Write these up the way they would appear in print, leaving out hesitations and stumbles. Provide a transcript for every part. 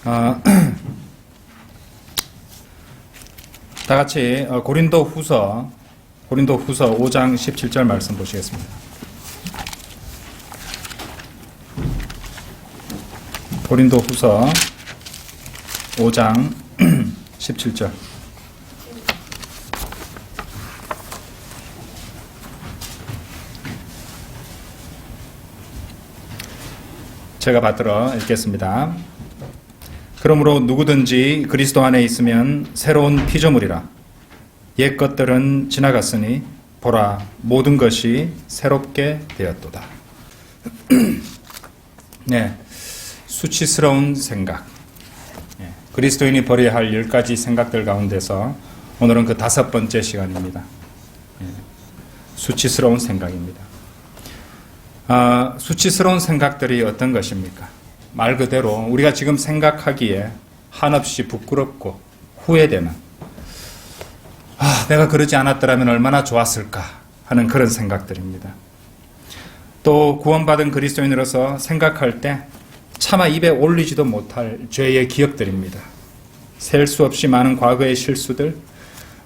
다 같이 고린도후서 5장 17절 말씀 보시겠습니다. 고린도후서 5장 17절. 제가 받들어 읽겠습니다. 그러므로 누구든지 그리스도 안에 있으면 새로운 피조물이라. 옛 것들은 지나갔으니 보라, 모든 것이 새롭게 되었도다. 네, 수치스러운 생각. 그리스도인이 버려야 할 10가지 생각들 가운데서 오늘은 그 5번째 시간입니다. 수치스러운 생각입니다. 수치스러운 생각들이 어떤 것입니까? 말 그대로 우리가 지금 생각하기에 한없이 부끄럽고 후회되는, 내가 그러지 않았더라면 얼마나 좋았을까 하는 그런 생각들입니다. 또 구원받은 그리스도인으로서 생각할 때 차마 입에 올리지도 못할 죄의 기억들입니다. 셀 수 없이 많은 과거의 실수들,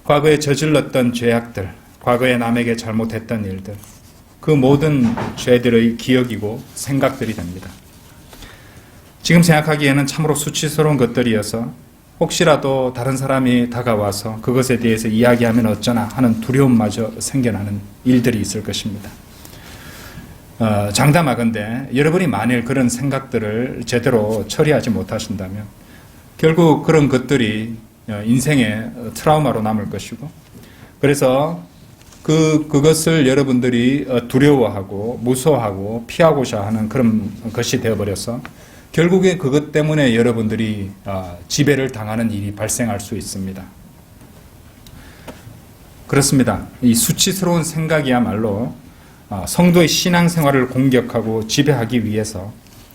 과거에 저질렀던 죄악들, 과거에 남에게 잘못했던 일들, 그 모든 죄들의 기억이고 생각들이 됩니다. 지금 생각하기에는 참으로 수치스러운 것들이어서 혹시라도 다른 사람이 다가와서 그것에 대해서 이야기하면 어쩌나 하는 두려움마저 생겨나는 일들이 있을 것입니다. 장담하건대 여러분이 만일 그런 생각들을 제대로 처리하지 못하신다면 결국 그런 것들이 인생의 트라우마로 남을 것이고, 그래서 그것을 여러분들이 두려워하고 무서워하고 피하고자 하는 그런 것이 되어버려서 결국에 그것 때문에 여러분들이 지배를 당하는 일이 발생할 수 있습니다. 그렇습니다. 이 수치스러운 생각이야말로 성도의 신앙생활을 공격하고 지배하기 위해서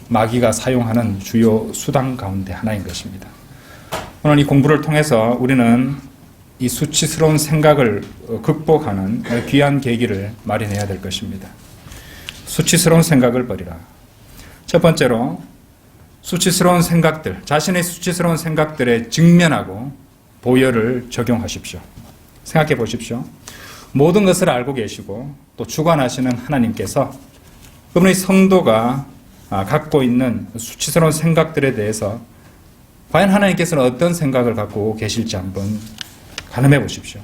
마귀가 사용하는 주요 수단 가운데 하나인 것입니다. 오늘 이 공부를 통해서 우리는 이 수치스러운 생각을 극복하는 귀한 계기를 마련해야 될 것입니다. 수치스러운 생각을 버리라. 첫 번째로 수치스러운 생각들, 자신의 수치스러운 생각들에 직면하고 보혈을 적용하십시오. 생각해 보십시오. 모든 것을 알고 계시고 또 주관하시는 하나님께서 그분의 성도가 갖고 있는 수치스러운 생각들에 대해서 과연 하나님께서는 어떤 생각을 갖고 계실지 한번 가늠해 보십시오.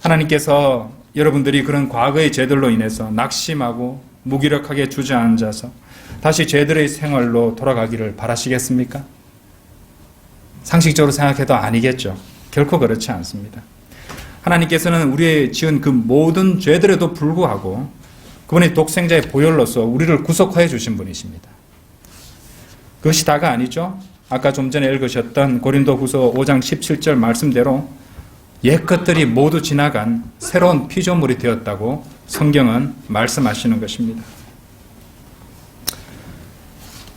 하나님께서 여러분들이 그런 과거의 죄들로 인해서 낙심하고 무기력하게 주저앉아서 다시 죄들의 생활로 돌아가기를 바라시겠습니까? 상식적으로 생각해도 아니겠죠. 결코 그렇지 않습니다. 하나님께서는 우리의 지은 그 모든 죄들에도 불구하고 그분의 독생자의 보혈로서 우리를 구속하여 주신 분이십니다. 그것이 다가 아니죠. 아까 좀 전에 읽으셨던 고린도후서 5장 17절 말씀대로 옛 것들이 모두 지나간 새로운 피조물이 되었다고 성경은 말씀하시는 것입니다.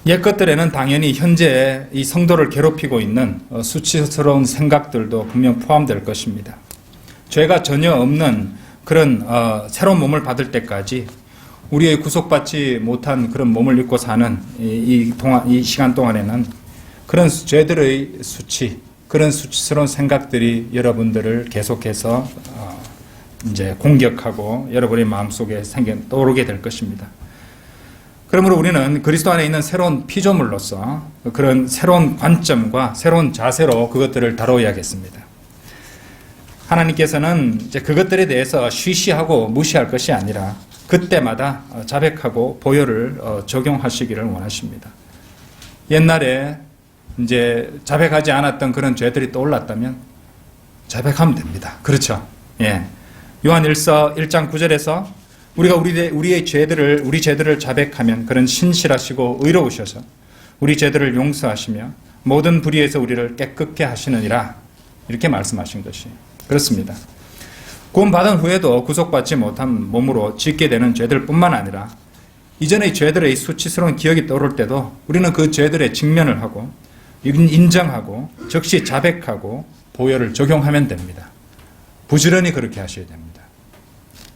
옛 것들에는 당연히 현재 이 성도를 괴롭히고 있는 수치스러운 생각들도 분명 포함될 것입니다. 죄가 전혀 없는 그런 새로운 몸을 받을 때까지 우리의 구속받지 못한 그런 몸을 입고 사는 이 시간 동안에는 그런 죄들의 그런 수치스러운 생각들이 여러분들을 계속해서 이제 공격하고 여러분의 마음속에 떠오르게 될 것입니다. 그러므로 우리는 그리스도 안에 있는 새로운 피조물로서 그런 새로운 관점과 새로운 자세로 그것들을 다뤄야겠습니다. 하나님께서는 이제 그것들에 대해서 쉬쉬하고 무시할 것이 아니라 그때마다 자백하고 보혈을 적용하시기를 원하십니다. 옛날에 이제 자백하지 않았던 그런 죄들이 떠올랐다면 자백하면 됩니다. 그렇죠? 예. 요한일서 1장 9절에서 우리가 우리 죄들을 자백하면 그런 신실하시고 의로우셔서 우리 죄들을 용서하시며 모든 불의에서 우리를 깨끗게 하시느니라, 이렇게 말씀하신 것이 그렇습니다. 구원받은 후에도 구속받지 못한 몸으로 짓게 되는 죄들뿐만 아니라 이전의 죄들의 수치스러운 기억이 떠오를 때도 우리는 그 죄들에 직면을 하고 인정하고 즉시 자백하고 보혈을 적용하면 됩니다. 부지런히 그렇게 하셔야 됩니다.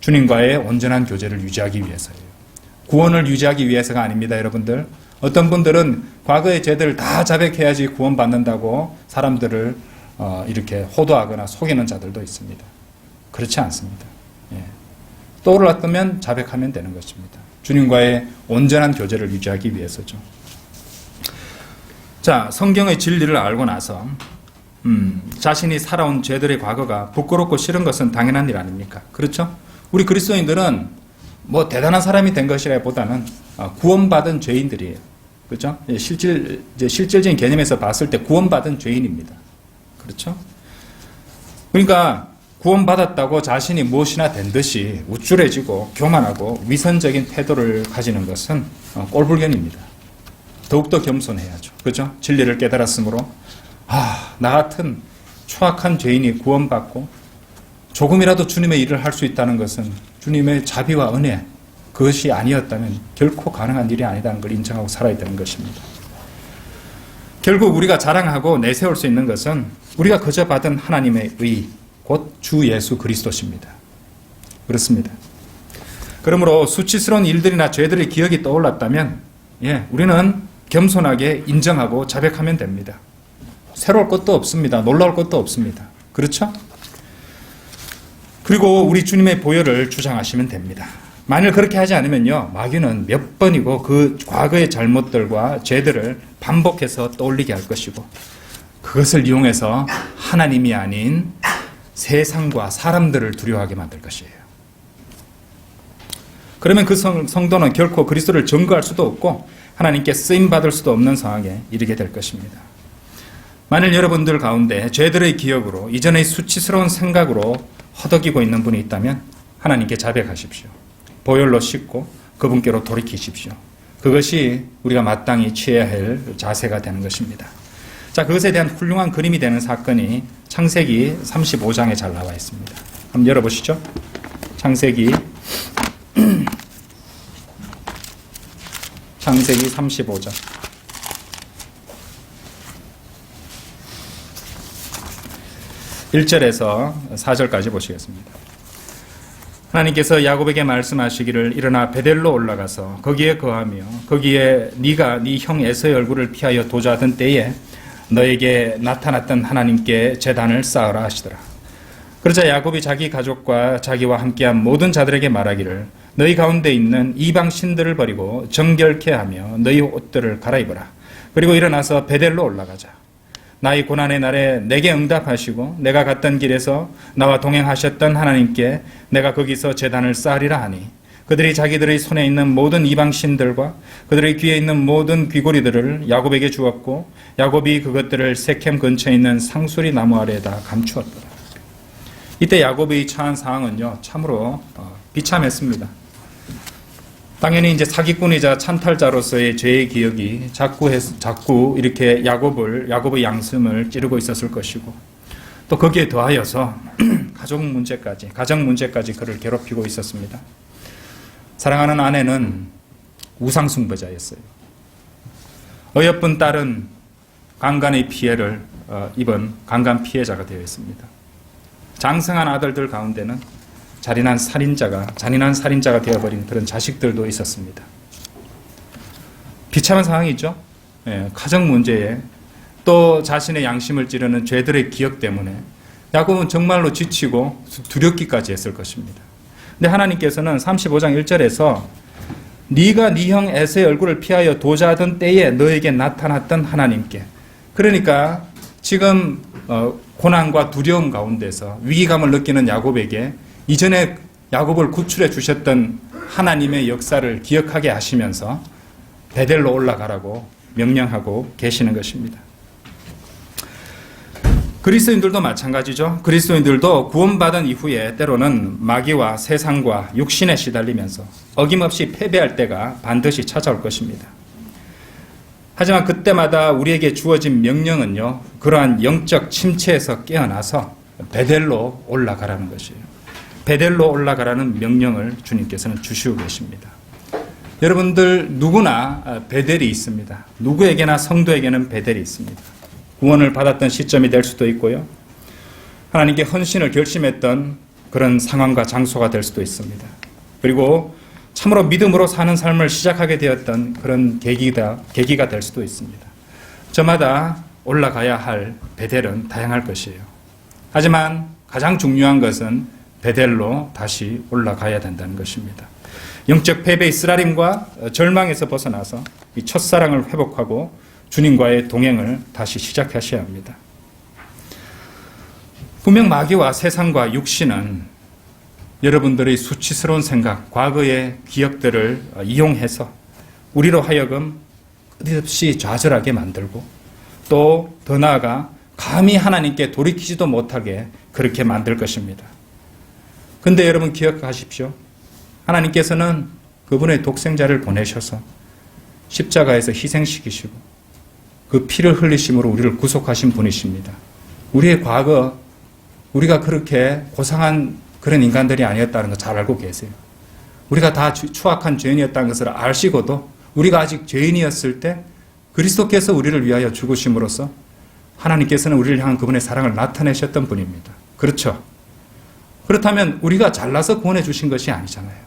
주님과의 온전한 교제를 유지하기 위해서예요. 구원을 유지하기 위해서가 아닙니다, 여러분들. 어떤 분들은 과거의 죄들을 다 자백해야지 구원받는다고 사람들을 이렇게 호도하거나 속이는 자들도 있습니다. 그렇지 않습니다. 예. 떠올랐다면 자백하면 되는 것입니다. 주님과의 온전한 교제를 유지하기 위해서죠. 자, 성경의 진리를 알고 나서 자신이 살아온 죄들의 과거가 부끄럽고 싫은 것은 당연한 일 아닙니까? 그렇죠? 우리 그리스도인들은 뭐 대단한 사람이 된 것이라기보다는 구원받은 죄인들이에요. 그렇죠? 실질적인 개념에서 봤을 때 구원받은 죄인입니다. 그렇죠? 그러니까 구원받았다고 자신이 무엇이나 된 듯이 우쭐해지고 교만하고 위선적인 태도를 가지는 것은 꼴불견입니다. 더욱더 겸손해야죠. 그렇죠? 진리를 깨달았으므로 나 같은 추악한 죄인이 구원받고 조금이라도 주님의 일을 할 수 있다는 것은 주님의 자비와 은혜, 그것이 아니었다면 결코 가능한 일이 아니다는 걸 인정하고 살아야 되는 것입니다. 결국 우리가 자랑하고 내세울 수 있는 것은 우리가 그저 받은 하나님의 의, 곧 주 예수 그리스도십니다. 그렇습니다. 그러므로 수치스러운 일들이나 죄들의 기억이 떠올랐다면 우리는 겸손하게 인정하고 자백하면 됩니다. 새로울 것도 없습니다. 놀라울 것도 없습니다. 그렇죠? 그리고 우리 주님의 보혈을 주장하시면 됩니다. 만일 그렇게 하지 않으면요, 마귀는 몇 번이고 그 과거의 잘못들과 죄들을 반복해서 떠올리게 할 것이고, 그것을 이용해서 하나님이 아닌 세상과 사람들을 두려워하게 만들 것이에요. 그러면 그 성도는 결코 그리스도를 증거할 수도 없고 하나님께 쓰임받을 수도 없는 상황에 이르게 될 것입니다. 만일 여러분들 가운데 죄들의 기억으로, 이전의 수치스러운 생각으로 허덕이고 있는 분이 있다면 하나님께 자백하십시오. 보혈로 씻고 그분께로 돌이키십시오. 그것이 우리가 마땅히 취해야 할 자세가 되는 것입니다. 자, 그것에 대한 훌륭한 그림이 되는 사건이 창세기 35장에 잘 나와 있습니다. 한번 열어보시죠. 창세기 35장. 1절에서 4절까지 보시겠습니다. 하나님께서 야곱에게 말씀하시기를 일어나 베델로 올라가서 거기에 거하며 거기에 네가 네 형 에서의 얼굴을 피하여 도주하던 때에 너에게 나타났던 하나님께 제단을 쌓으라 하시더라. 그러자 야곱이 자기 가족과 자기와 함께한 모든 자들에게 말하기를 너희 가운데 있는 이방 신들을 버리고 정결케 하며 너희 옷들을 갈아입어라. 그리고 일어나서 베델로 올라가자. 나의 고난의 날에 내게 응답하시고 내가 갔던 길에서 나와 동행하셨던 하나님께 내가 거기서 제단을 쌓으리라 하니 그들이 자기들의 손에 있는 모든 이방 신들과 그들의 귀에 있는 모든 귀고리들을 야곱에게 주었고 야곱이 그것들을 세켐 근처에 있는 상수리 나무 아래에다 감추었더라. 이때 야곱의 처한 상황은요, 참으로 비참했습니다. 당연히 이제 사기꾼이자 찬탈자로서의 죄의 기억이 자꾸 이렇게 야곱의 양심을 찌르고 있었을 것이고, 또 거기에 더하여서 가정 문제까지 그를 괴롭히고 있었습니다. 사랑하는 아내는 우상숭배자였어요. 어여쁜 딸은 강간의 피해를 입은 강간 피해자가 되어 있습니다. 장성한 아들들 가운데는 잔인한 살인자가 되어버린 그런 자식들도 있었습니다. 비참한 상황이죠. 가정 문제에 또 자신의 양심을 찌르는 죄들의 기억 때문에 야곱은 정말로 지치고 두렵기까지 했을 것입니다. 근데 하나님께서는 35장 1절에서 네가 네 형 에서의 얼굴을 피하여 도주하던 때에 너에게 나타났던 하나님께, 그러니까 지금 고난과 두려움 가운데서 위기감을 느끼는 야곱에게 이전에 야곱을 구출해 주셨던 하나님의 역사를 기억하게 하시면서 베델로 올라가라고 명령하고 계시는 것입니다. 그리스도인들도 마찬가지죠. 그리스도인들도 구원받은 이후에 때로는 마귀와 세상과 육신에 시달리면서 어김없이 패배할 때가 반드시 찾아올 것입니다. 하지만 그때마다 우리에게 주어진 명령은요, 그러한 영적 침체에서 깨어나서 베델로 올라가라는 것이에요. 베델로 올라가라는 명령을 주님께서는 주시고 계십니다. 여러분들 누구나 베델이 있습니다. 누구에게나 성도에게는 베델이 있습니다. 구원을 받았던 시점이 될 수도 있고요, 하나님께 헌신을 결심했던 그런 상황과 장소가 될 수도 있습니다. 그리고 참으로 믿음으로 사는 삶을 시작하게 되었던 그런 계기가 될 수도 있습니다. 저마다 올라가야 할 베델은 다양할 것이에요. 하지만 가장 중요한 것은 베델로 다시 올라가야 된다는 것입니다. 영적 패배의 쓰라림과 절망에서 벗어나서 이 첫사랑을 회복하고 주님과의 동행을 다시 시작하셔야 합니다. 분명 마귀와 세상과 육신은 여러분들의 수치스러운 생각, 과거의 기억들을 이용해서 우리로 하여금 끝없이 좌절하게 만들고 또 더 나아가 감히 하나님께 돌이키지도 못하게 그렇게 만들 것입니다. 근데 여러분 기억하십시오. 하나님께서는 그분의 독생자를 보내셔서 십자가에서 희생시키시고 그 피를 흘리심으로 우리를 구속하신 분이십니다. 우리의 과거, 우리가 그렇게 고상한 그런 인간들이 아니었다는 거 잘 알고 계세요. 우리가 다 추악한 죄인이었다는 것을 아시고도 우리가 아직 죄인이었을 때 그리스도께서 우리를 위하여 죽으심으로써 하나님께서는 우리를 향한 그분의 사랑을 나타내셨던 분입니다. 그렇죠? 그렇다면 우리가 잘나서 구원해 주신 것이 아니잖아요.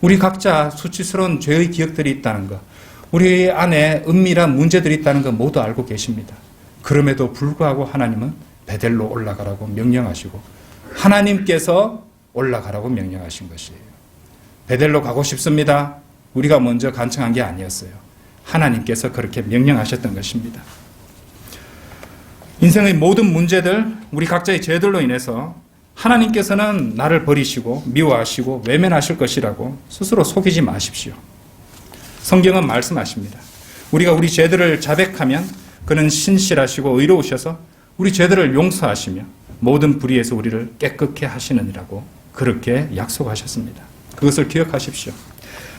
우리 각자 수치스러운 죄의 기억들이 있다는 것, 우리 안에 은밀한 문제들이 있다는 것 모두 알고 계십니다. 그럼에도 불구하고 하나님은 베델로 올라가라고 명령하시고 하나님께서 올라가라고 명령하신 것이에요. 베델로 가고 싶습니다. 우리가 먼저 간청한 게 아니었어요. 하나님께서 그렇게 명령하셨던 것입니다. 인생의 모든 문제들, 우리 각자의 죄들로 인해서 하나님께서는 나를 버리시고 미워하시고 외면하실 것이라고 스스로 속이지 마십시오. 성경은 말씀하십니다. 우리가 우리 죄들을 자백하면 그는 신실하시고 의로우셔서 우리 죄들을 용서하시며 모든 불의에서 우리를 깨끗게 하시느니라고 그렇게 약속하셨습니다. 그것을 기억하십시오.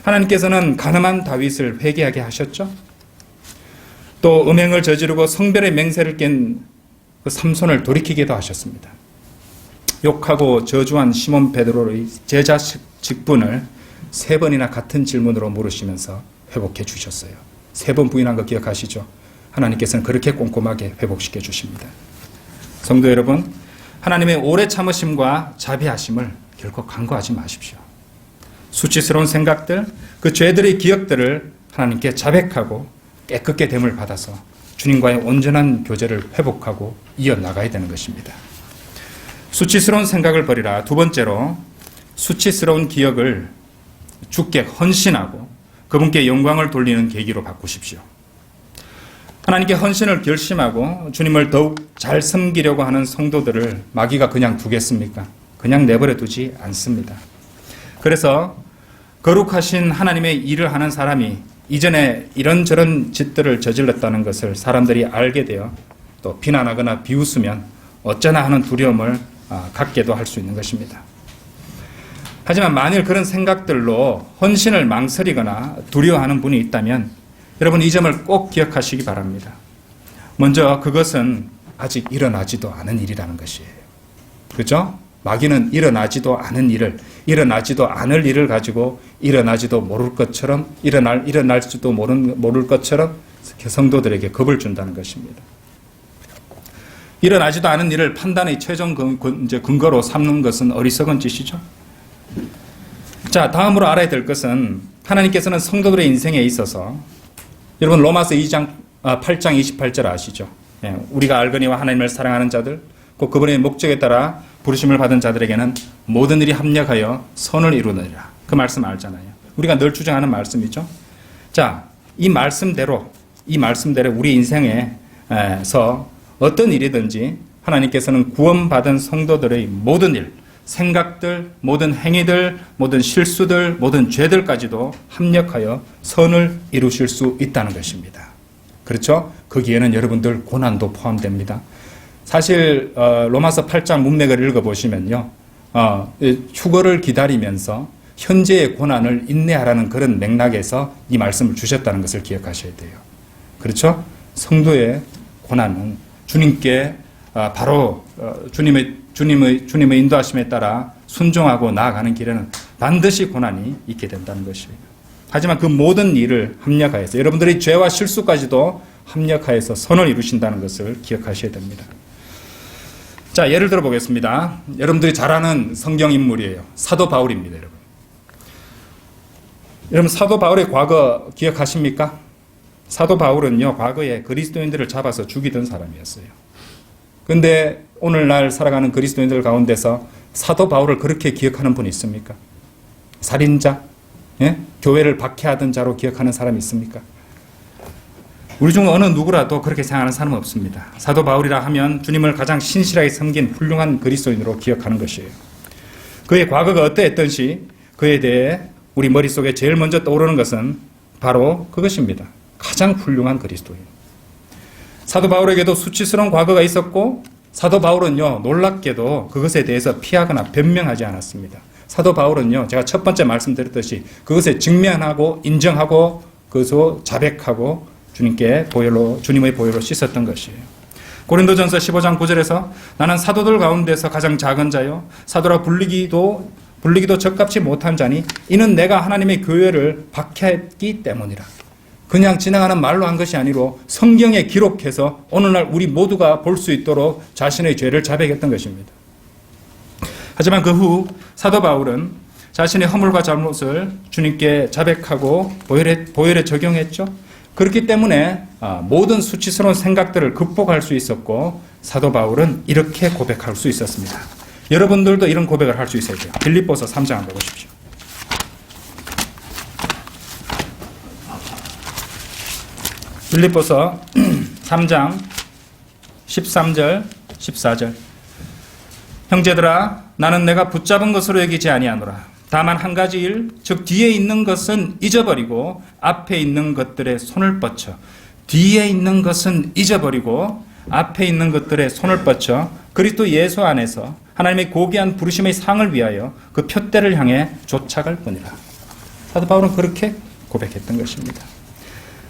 하나님께서는 간음한 다윗을 회개하게 하셨죠. 또 음행을 저지르고 성별의 맹세를 깬 그 삼손을 돌이키기도 하셨습니다. 욕하고 저주한 시몬 베드로의 제자 직분을 3번이나 같은 질문으로 물으시면서 회복해 주셨어요. 3번 부인한 거 기억하시죠? 하나님께서는 그렇게 꼼꼼하게 회복시켜 주십니다. 성도 여러분, 하나님의 오래 참으심과 자비하심을 결코 간과하지 마십시오. 수치스러운 생각들, 그 죄들의 기억들을 하나님께 자백하고 깨끗게 됨을 받아서 주님과의 온전한 교제를 회복하고 이어나가야 되는 것입니다. 수치스러운 생각을 버리라. 두 번째로 수치스러운 기억을 주께 헌신하고 그분께 영광을 돌리는 계기로 바꾸십시오. 하나님께 헌신을 결심하고 주님을 더욱 잘 섬기려고 하는 성도들을 마귀가 그냥 두겠습니까? 그냥 내버려 두지 않습니다. 그래서 거룩하신 하나님의 일을 하는 사람이 이전에 이런저런 짓들을 저질렀다는 것을 사람들이 알게 되어 또 비난하거나 비웃으면 어쩌나 하는 두려움을 갖게도 할 수 있는 것입니다. 하지만 만일 그런 생각들로 헌신을 망설이거나 두려워하는 분이 있다면 여러분 이 점을 꼭 기억하시기 바랍니다. 먼저 그것은 아직 일어나지도 않은 일이라는 것이에요. 그렇죠? 마귀는 일어나지도 않은 일을, 일어나지도 않을 일을 가지고 일어나지도 모를 것처럼 일어날지도 모를 것처럼 성도들에게 겁을 준다는 것입니다. 일어나지도 않은 일을 판단의 최종 근거로 삼는 것은 어리석은 짓이죠. 자, 다음으로 알아야 될 것은 하나님께서는 성도들의 인생에 있어서 여러분 로마서 8장 28절 아시죠? 우리가 알거니와 하나님을 사랑하는 자들 곧 그분의 목적에 따라 부르심을 받은 자들에게는 모든 일이 합력하여 선을 이루느니라. 그 말씀 알잖아요. 우리가 늘 주장하는 말씀이죠. 자, 이 말씀대로 우리 인생에서 어떤 일이든지 하나님께서는 구원받은 성도들의 모든 일, 생각들, 모든 행위들, 모든 실수들, 모든 죄들까지도 합력하여 선을 이루실 수 있다는 것입니다. 그렇죠? 거기에는 여러분들 고난도 포함됩니다. 사실 로마서 8장 문맥을 읽어보시면요. 휴거를 기다리면서 현재의 고난을 인내하라는 그런 맥락에서 이 말씀을 주셨다는 것을 기억하셔야 돼요. 그렇죠? 성도의 고난은 주님께 바로 주님의 인도하심에 따라 순종하고 나아가는 길에는 반드시 고난이 있게 된다는 것입니다. 하지만 그 모든 일을 합력하여서 여러분들의 죄와 실수까지도 합력하여서 선을 이루신다는 것을 기억하셔야 됩니다. 자, 예를 들어 보겠습니다. 여러분들이 잘 아는 성경 인물이에요. 사도 바울입니다, 여러분. 여러분 사도 바울의 과거 기억하십니까? 사도 바울은요 과거에 그리스도인들을 잡아서 죽이던 사람이었어요. 근데 오늘날 살아가는 그리스도인들 가운데서 사도 바울을 그렇게 기억하는 분이 있습니까? 살인자? 예? 교회를 박해하던 자로 기억하는 사람이 있습니까? 우리 중 어느 누구라도 그렇게 생각하는 사람은 없습니다. 사도 바울이라 하면 주님을 가장 신실하게 섬긴 훌륭한 그리스도인으로 기억하는 것이에요. 그의 과거가 어떠했던지 그에 대해 우리 머릿속에 제일 먼저 떠오르는 것은 바로 그것입니다. 가장 훌륭한 그리스도인. 사도 바울에게도 수치스러운 과거가 있었고 사도 바울은요 놀랍게도 그것에 대해서 피하거나 변명하지 않았습니다. 사도 바울은요 제가 첫 번째 말씀드렸듯이 그것에 직면하고 인정하고 그것을 자백하고 주님의 보혈로 씻었던 것이에요. 고린도전서 15장 9절에서 나는 사도들 가운데서 가장 작은 자요 사도라 불리기도 적합지 못한 자니 이는 내가 하나님의 교회를 박해했기 때문이라. 그냥 지나가는 말로 한 것이 아니로 성경에 기록해서 오늘날 우리 모두가 볼 수 있도록 자신의 죄를 자백했던 것입니다. 하지만 그 후 사도 바울은 자신의 허물과 잘못을 주님께 자백하고 보혈에 적용했죠. 그렇기 때문에 모든 수치스러운 생각들을 극복할 수 있었고 사도 바울은 이렇게 고백할 수 있었습니다. 여러분들도 이런 고백을 할 수 있어야 돼요. 빌립보서 3장 한번 보십시오. 빌립보서 3장 13절 14절 형제들아 나는 내가 붙잡은 것으로 여기지 아니하노라. 다만 한 가지 일, 즉 뒤에 있는 것은 잊어버리고 앞에 있는 것들에 손을 뻗쳐. 뒤에 있는 것은 잊어버리고 앞에 있는 것들에 손을 뻗쳐 그리스도 예수 안에서 하나님의 고귀한 부르심의 상을 위하여 그 표대를 향해 쫓아갈 뿐이라. 사도 바울은 그렇게 고백했던 것입니다.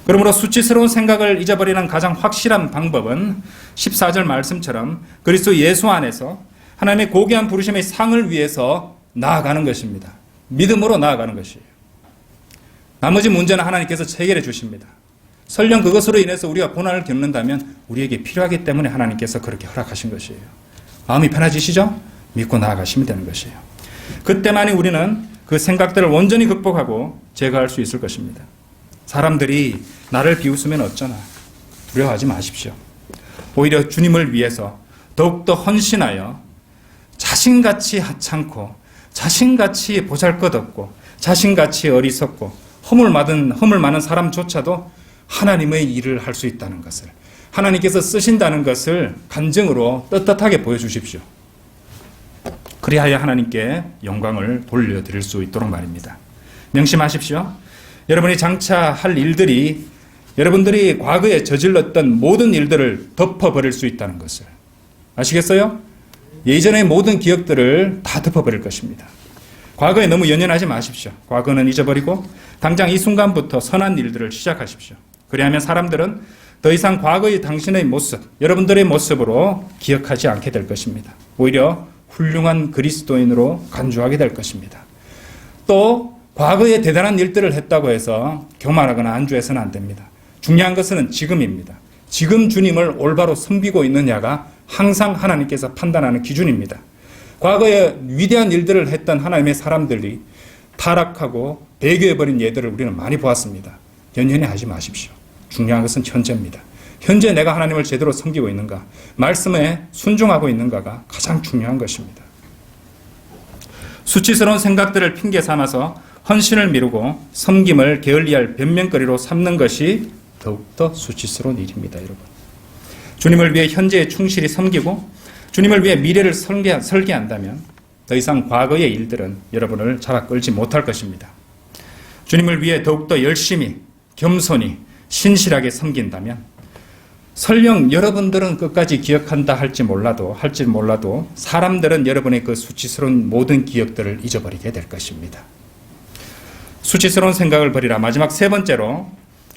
그러므로 수치스러운 생각을 잊어버리는 가장 확실한 방법은 14절 말씀처럼 그리스도 예수 안에서 하나님의 고귀한 부르심의 상을 위해서 나아가는 것입니다. 믿음으로 나아가는 것이에요. 나머지 문제는 하나님께서 해결해 주십니다. 설령 그것으로 인해서 우리가 고난을 겪는다면 우리에게 필요하기 때문에 하나님께서 그렇게 허락하신 것이에요. 마음이 편해지시죠? 믿고 나아가시면 되는 것이에요. 그때만이 우리는 그 생각들을 온전히 극복하고 제거할 수 있을 것입니다. 사람들이 나를 비웃으면 어쩌나 두려워하지 마십시오. 오히려 주님을 위해서 더욱더 헌신하여 자신같이 하찮고 자신같이 보잘것없고 자신같이 어리석고 허물 많은 사람조차도 하나님의 일을 할 수 있다는 것을 하나님께서 쓰신다는 것을 간증으로 떳떳하게 보여주십시오. 그리하여 하나님께 영광을 돌려드릴 수 있도록 말입니다. 명심하십시오. 여러분이 장차 할 일들이 여러분들이 과거에 저질렀던 모든 일들을 덮어버릴 수 있다는 것을 아시겠어요? 예전의 모든 기억들을 다 덮어버릴 것입니다. 과거에 너무 연연하지 마십시오. 과거는 잊어버리고 당장 이 순간부터 선한 일들을 시작하십시오. 그리하면 사람들은 더 이상 과거의 당신의 모습, 여러분들의 모습으로 기억하지 않게 될 것입니다. 오히려 훌륭한 그리스도인으로 간주하게 될 것입니다. 또 과거에 대단한 일들을 했다고 해서 교만하거나 안주해서는 안 됩니다. 중요한 것은 지금입니다. 지금 주님을 올바로 섬기고 있느냐가 항상 하나님께서 판단하는 기준입니다. 과거에 위대한 일들을 했던 하나님의 사람들이 타락하고 배교해버린 예들을 우리는 많이 보았습니다. 연연히 하지 마십시오. 중요한 것은 현재입니다. 현재 내가 하나님을 제대로 섬기고 있는가, 말씀에 순종하고 있는가가 가장 중요한 것입니다. 수치스러운 생각들을 핑계 삼아서 헌신을 미루고 섬김을 게을리할 변명거리로 삼는 것이 더욱더 수치스러운 일입니다. 여러분, 주님을 위해 현재에 충실히 섬기고 주님을 위해 미래를 설계한다면 더 이상 과거의 일들은 여러분을 잡아 끌지 못할 것입니다. 주님을 위해 더욱더 열심히 겸손히 신실하게 섬긴다면 설령 여러분들은 끝까지 기억한다 할지 몰라도 사람들은 여러분의 그 수치스러운 모든 기억들을 잊어버리게 될 것입니다. 수치스러운 생각을 버리라. 마지막 세 번째로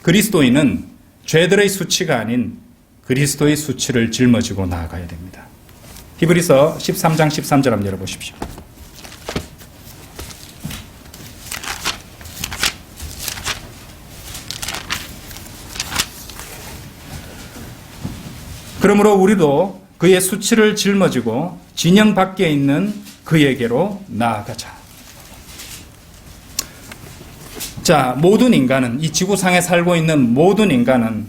그리스도인은 죄들의 수치가 아닌 그리스도의 수치를 짊어지고 나아가야 됩니다. 히브리서 13장 13절 한번 열어보십시오. 그러므로 우리도 그의 수치를 짊어지고 진영 밖에 있는 그에게로 나아가자. 자, 모든 인간은, 이 지구상에 살고 있는 모든 인간은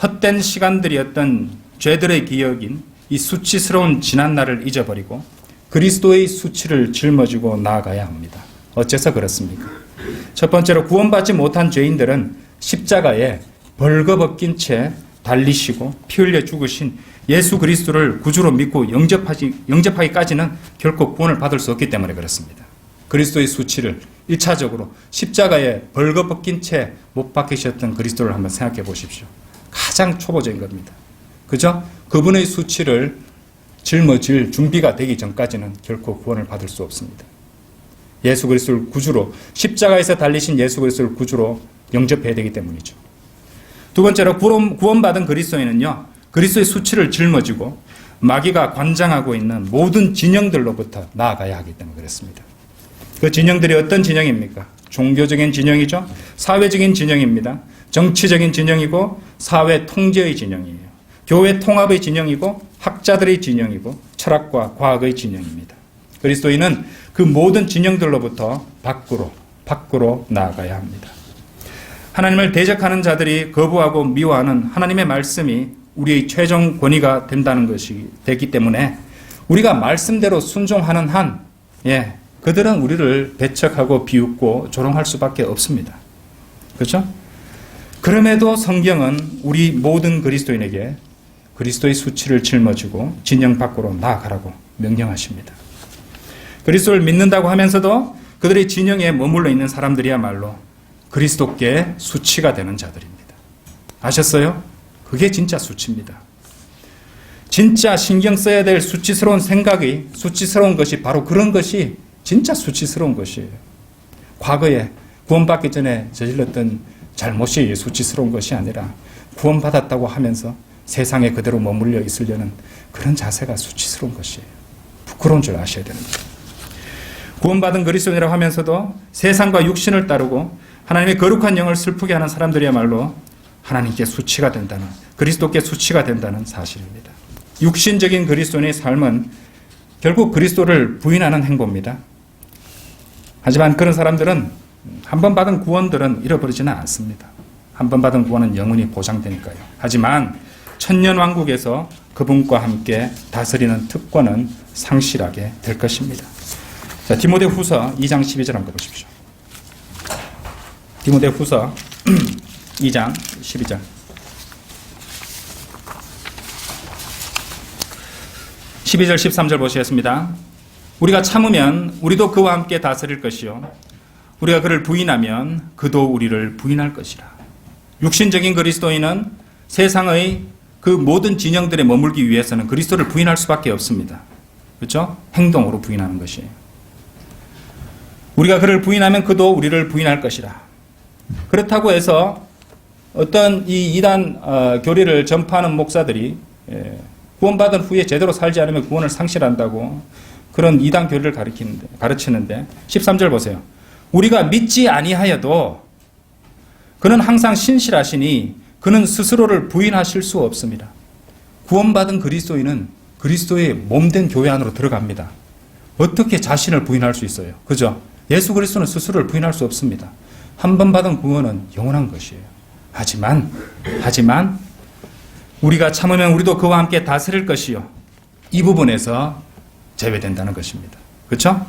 헛된 시간들이었던 죄들의 기억인 이 수치스러운 지난날을 잊어버리고 그리스도의 수치를 짊어지고 나아가야 합니다. 어째서 그렇습니까? 첫 번째로 구원받지 못한 죄인들은 십자가에 벌거벗긴 채 달리시고 피 흘려 죽으신 예수 그리스도를 구주로 믿고 영접하기까지는 결코 구원을 받을 수 없기 때문에 그렇습니다. 그리스도의 수치를 1차적으로 십자가에 벌거벗긴 채 못 박히셨던 그리스도를 한번 생각해 보십시오. 가장 초보적인 겁니다. 그죠? 그분의 수치를 짊어질 준비가 되기 전까지는 결코 구원을 받을 수 없습니다. 예수 그리스도를 구주로, 십자가에서 달리신 예수 그리스도를 구주로 영접해야 되기 때문이죠. 두 번째로 구원받은 그리스도인은요, 그리스도의 수치를 짊어지고 마귀가 관장하고 있는 모든 진영들로부터 나아가야 하기 때문에 그렇습니다. 그 진영들이 어떤 진영입니까? 종교적인 진영이죠. 사회적인 진영입니다. 정치적인 진영이고 사회 통제의 진영이에요. 교회 통합의 진영이고 학자들의 진영이고 철학과 과학의 진영입니다. 그리스도인은 그 모든 진영들로부터 밖으로 나아가야 합니다. 하나님을 대적하는 자들이 거부하고 미워하는 하나님의 말씀이 우리의 최종 권위가 된다는 것이 되기 때문에 우리가 말씀대로 순종하는 한, 그들은 우리를 배척하고 비웃고 조롱할 수밖에 없습니다. 그렇죠? 그럼에도 성경은 우리 모든 그리스도인에게 그리스도의 수치를 짊어지고 진영 밖으로 나아가라고 명령하십니다. 그리스도를 믿는다고 하면서도 그들의 진영에 머물러 있는 사람들이야말로 그리스도께 수치가 되는 자들입니다. 아셨어요? 그게 진짜 수치입니다. 진짜 신경 써야 될 수치스러운 생각이, 수치스러운 것이 바로 그런 것이 진짜 수치스러운 것이에요. 과거에 구원받기 전에 저질렀던 잘못이 수치스러운 것이 아니라 구원받았다고 하면서 세상에 그대로 머물러 있으려는 그런 자세가 수치스러운 것이에요. 부끄러운 줄 아셔야 되는 거예요. 구원받은 그리스도인이라고 하면서도 세상과 육신을 따르고 하나님의 거룩한 영을 슬프게 하는 사람들이야말로 하나님께 수치가 된다는, 그리스도께 수치가 된다는 사실입니다. 육신적인 그리스도인의 삶은 결국 그리스도를 부인하는 행보입니다. 하지만 그런 사람들은 한 번 받은 구원들은 잃어버리지는 않습니다. 한 번 받은 구원은 영원히 보장되니까요. 하지만 천년왕국에서 그분과 함께 다스리는 특권은 상실하게 될 것입니다. 자, 디모데후서 2장 12절 한번 보십시오. 디모데후서 2장 12절. 12절 13절 보시겠습니다. 우리가 참으면 우리도 그와 함께 다스릴 것이요 우리가 그를 부인하면 그도 우리를 부인할 것이라. 육신적인 그리스도인은 세상의 그 모든 진영들에 머물기 위해서는 그리스도를 부인할 수밖에 없습니다. 그렇죠? 행동으로 부인하는 것이에요. 우리가 그를 부인하면 그도 우리를 부인할 것이라. 그렇다고 해서 어떤 이 이단 교리를 전파하는 목사들이 구원받은 후에 제대로 살지 않으면 구원을 상실한다고 그런 이단 교리를 가르치는데 13절 보세요. 우리가 믿지 아니하여도 그는 항상 신실하시니 그는 스스로를 부인하실 수 없습니다. 구원받은 그리스도인은 그리스도의 몸된 교회 안으로 들어갑니다. 어떻게 자신을 부인할 수 있어요? 그죠? 예수 그리스도는 스스로를 부인할 수 없습니다. 한 번 받은 구원은 영원한 것이에요. 하지만 우리가 참으면 우리도 그와 함께 다스릴 것이요. 이 부분에서 제외된다는 것입니다. 그렇죠?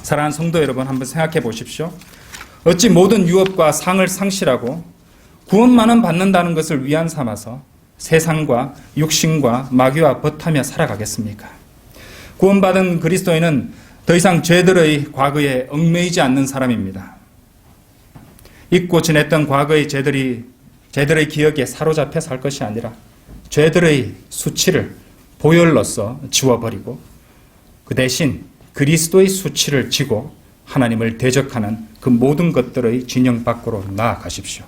사랑하는 성도 여러분, 한번 생각해 보십시오. 어찌 모든 유업과 상을 상실하고 구원만은 받는다는 것을 위안 삼아서 세상과 육신과 마귀와 벗하며 살아가겠습니까? 구원받은 그리스도인은 더 이상 죄들의 과거에 얽매이지 않는 사람입니다. 잊고 지냈던 과거의 죄들의 기억에 사로잡혀 살 것이 아니라 죄들의 수치를 보혈로서 지워버리고 그 대신 그리스도의 수치를 지고 하나님을 대적하는 그 모든 것들의 진영 밖으로 나아가십시오.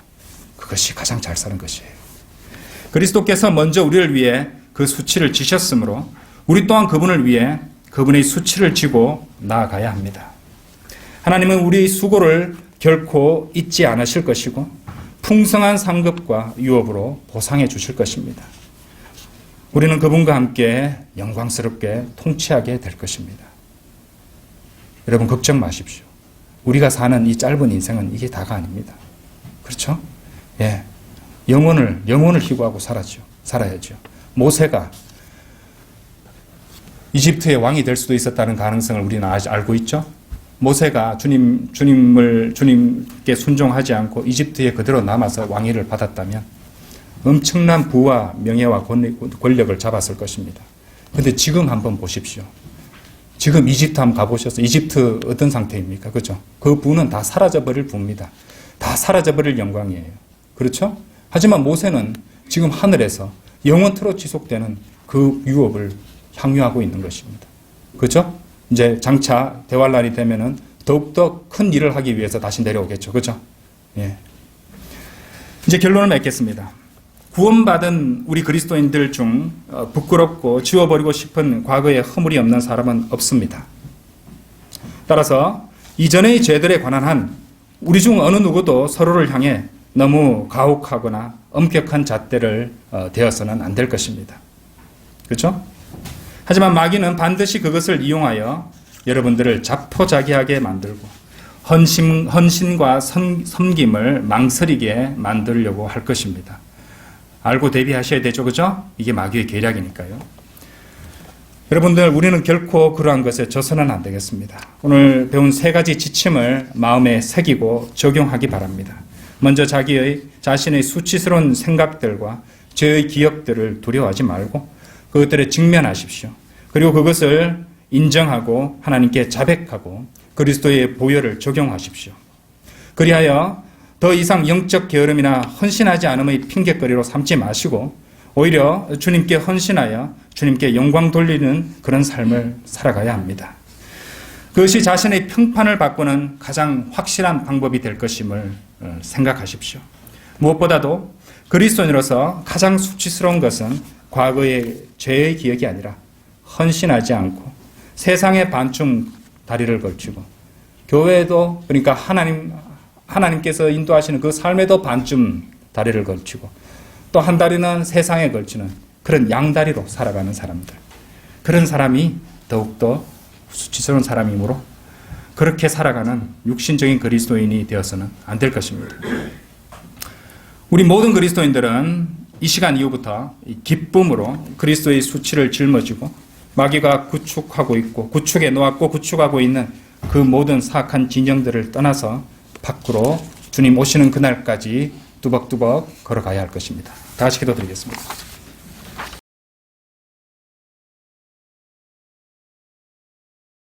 그것이 가장 잘 사는 것이에요. 그리스도께서 먼저 우리를 위해 그 수치를 지셨으므로 우리 또한 그분을 위해 그분의 수치를 지고 나아가야 합니다. 하나님은 우리의 수고를 결코 잊지 않으실 것이고 풍성한 상급과 유업으로 보상해 주실 것입니다. 우리는 그분과 함께 영광스럽게 통치하게 될 것입니다. 여러분 걱정 마십시오. 우리가 사는 이 짧은 인생은 이게 다가 아닙니다. 그렇죠? 예. 영혼을 희구하고 살아야죠. 모세가 이집트의 왕이 될 수도 있었다는 가능성을 우리는 아직 알고 있죠? 모세가 주님께 순종하지 않고 이집트에 그대로 남아서 왕위를 받았다면 엄청난 부와 명예와 권력을 잡았을 것입니다. 그런데 지금 한번 보십시오. 지금 이집트 한번 가보셔서 이집트 어떤 상태입니까? 그렇죠? 그 부는 다 사라져버릴 부입니다. 다 사라져버릴 영광이에요. 그렇죠? 하지만 모세는 지금 하늘에서 영원토록 지속되는 그 유업을 향유하고 있는 것입니다. 그렇죠? 이제 장차 대환란이 되면은 더욱더 큰 일을 하기 위해서 다시 내려오겠죠. 그렇죠? 예. 이제 결론을 맺겠습니다. 구원받은 우리 그리스도인들 중 부끄럽고 지워버리고 싶은 과거의 허물이 없는 사람은 없습니다. 따라서 이전의 죄들에 관한 한 우리 중 어느 누구도 서로를 향해 너무 가혹하거나 엄격한 잣대를 대어서는 안 될 것입니다. 그렇죠? 하지만 마귀는 반드시 그것을 이용하여 여러분들을 자포자기하게 만들고 헌신과 섬김을 망설이게 만들려고 할 것입니다. 알고 대비하셔야 되죠. 그죠? 이게 마귀의 계략이니까요. 여러분들, 우리는 결코 그러한 것에 져서는 안 되겠습니다. 오늘 배운 3가지 지침을 마음에 새기고 적용하기 바랍니다. 먼저 자신의 수치스러운 생각들과 죄의 기억들을 두려워하지 말고 그것들에 직면하십시오. 그리고 그것을 인정하고 하나님께 자백하고 그리스도의 보혈을 적용하십시오. 그리하여 더 이상 영적 게으름이나 헌신하지 않음의 핑계거리로 삼지 마시고 오히려 주님께 헌신하여 주님께 영광 돌리는 그런 삶을 살아가야 합니다. 그것이 자신의 평판을 바꾸는 가장 확실한 방법이 될 것임을 생각하십시오. 무엇보다도 그리스도인으로서 가장 수치스러운 것은 과거의 죄의 기억이 아니라 헌신하지 않고 세상에 반쯤 다리를 걸치고 교회에도, 그러니까 하나님께서 인도하시는 그 삶에도 반쯤 다리를 걸치고 또 한 다리는 세상에 걸치는 그런 양다리로 살아가는 사람들, 그런 사람이 더욱더 수치스러운 사람이므로 그렇게 살아가는 육신적인 그리스도인이 되어서는 안 될 것입니다. 우리 모든 그리스도인들은 이 시간 이후부터 기쁨으로 그리스도의 수치를 짊어지고 마귀가 구축해 놓았고 구축하고 있는 그 모든 사악한 진영들을 떠나서 밖으로 주님 오시는 그날까지 뚜벅뚜벅 걸어가야 할 것입니다. 다 같이 기도드리겠습니다.